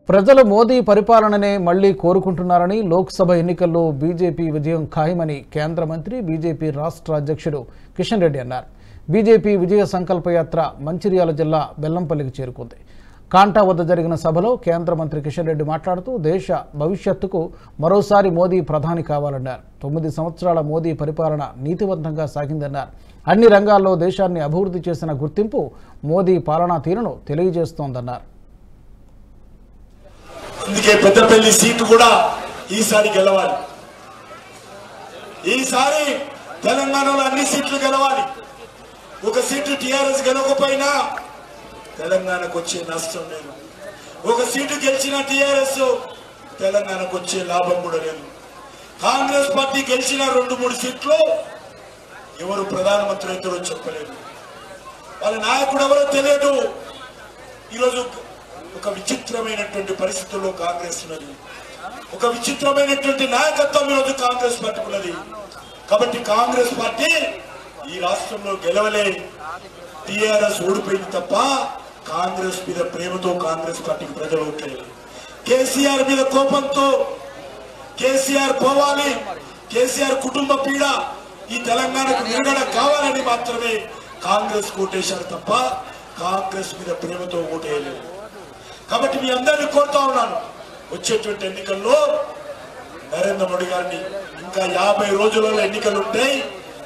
ప్రజలు మోదీ పరిపాలననే మళ్లీ కోరుకుంటున్నారని లోక్సభ ఎన్నికల్లో బీజేపీ విజయం ఖాయమని కేంద్ర మంత్రి బీజేపీ రాష్ట్ర అధ్యక్షుడు కిషన్ రెడ్డి అన్నారు. బీజేపీ విజయ సంకల్ప యాత్ర మంచిర్యాల జిల్లా బెల్లంపల్లికి చేరుకుంది. కాంటా వద్ద జరిగిన సభలో కేంద్ర మంత్రి కిషన్ రెడ్డి మాట్లాడుతూ దేశ భవిష్యత్తుకు మరోసారి మోదీ ప్రధాని కావాలన్నారు. 9 సంవత్సరాల మోదీ పరిపాలన నీతివంతంగా సాగిందన్నారు. అన్ని రంగాల్లో దేశాన్ని అభివృద్ధి చేసిన గుర్తింపు మోదీ పాలనా తీరును తెలియజేస్తోందన్నారు. అందుకే పెద్దపల్లి సీటు కూడా ఈసారి గెలవాలి. ఈసారి తెలంగాణలో అన్ని సీట్లు గెలవాలి. ఒక సీటు టీఆర్ఎస్ గెలవకపోయినా తెలంగాణకు వచ్చే నష్టం లేదు. ఒక సీటు గెలిచిన టీఆర్ఎస్ తెలంగాణకు వచ్చే లాభం కూడా లేదు. కాంగ్రెస్ పార్టీ గెలిచిన 2-3 సీట్లు ఎవరు ప్రధానమంత్రి అవుతారో చెప్పలేదు. వాళ్ళ నాయకుడు ఎవరో తెలియదు. ఈరోజు ఒక విచిత్రమైనటువంటి పరిస్థితుల్లో కాంగ్రెస్ ఉన్నది. ఒక విచిత్రమైనటువంటి నాయకత్వం ఈరోజు కాంగ్రెస్ పార్టీ ఉన్నది. కాబట్టి కాంగ్రెస్ పార్టీ ఈ రాష్ట్రంలో గెలవలే. టీఆర్ఎస్ ఓడిపోయింది తప్ప కాంగ్రెస్ మీద ప్రేమతో కాంగ్రెస్ పార్టీకి ప్రజలు ఓట్లేదు. కేసీఆర్ మీద కోపంతో కేసీఆర్ పోవాలి, కేసీఆర్ కుటుంబ పీడ ఈ తెలంగాణకు విడుదల కావాలని మాత్రమే కాంగ్రెస్ ఓటేశారు తప్ప కాంగ్రెస్ మీద ప్రేమతో ఓటేయలేదు. కాబట్టి మీ అందరినీ కోరుతా ఉన్నాను, వచ్చేటువంటి ఎన్నికల్లో నరేంద్ర మోడీ గారిని ఇంకా 50 రోజులలో ఎన్నికలు ఉంటాయి.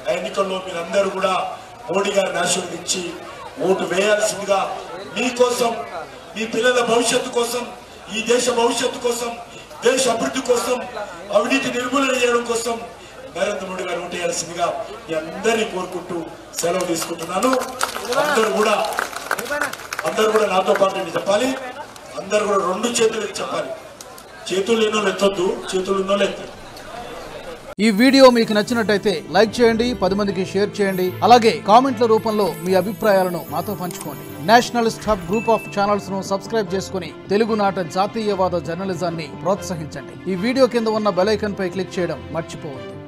ఆ ఎన్నికల్లో మీరందరూ కూడా మోడీ గారిని ఆశీర్వదించి ఓటు వేయాల్సిందిగా, మీకోసం, మీ పిల్లల భవిష్యత్తు కోసం, ఈ దేశ భవిష్యత్తు కోసం, దేశ అభివృద్ధి కోసం, అవినీతి నిర్మూలన చేయడం కోసం నరేంద్ర మోడీ గారు ఓటు వేయాల్సిందిగా మీ అందరినీ కోరుకుంటూ సెలవు తీసుకుంటున్నాను. అందరూ కూడా నాతో పాటు చెప్పాలి. అందరూ కూడా 2 చేతులు చెప్పాలి. చేతులు లేనోళ్ళు ఎత్తొద్దు, చేతులు ఉన్నోళ్ళు ఎత్తారు. ఈ వీడియో మీకు నచ్చినట్టయితే లైక్ చేయండి, 10 మందికి షేర్ చేయండి. అలాగే కామెంట్ల రూపంలో మీ అభిప్రాయాలను మాతో పంచుకోండి. Nationalist hub group of channels ను సబ్స్క్రైబ్ చేసుకుని తెలుగునాట జాతీయవాద జర్నలిజాన్ని ప్రోత్సహించండి. ఈ వీడియో కింద ఉన్న బెల్ ఐకాన్ పై క్లిక్ చేయడం మర్చిపోవద్దు.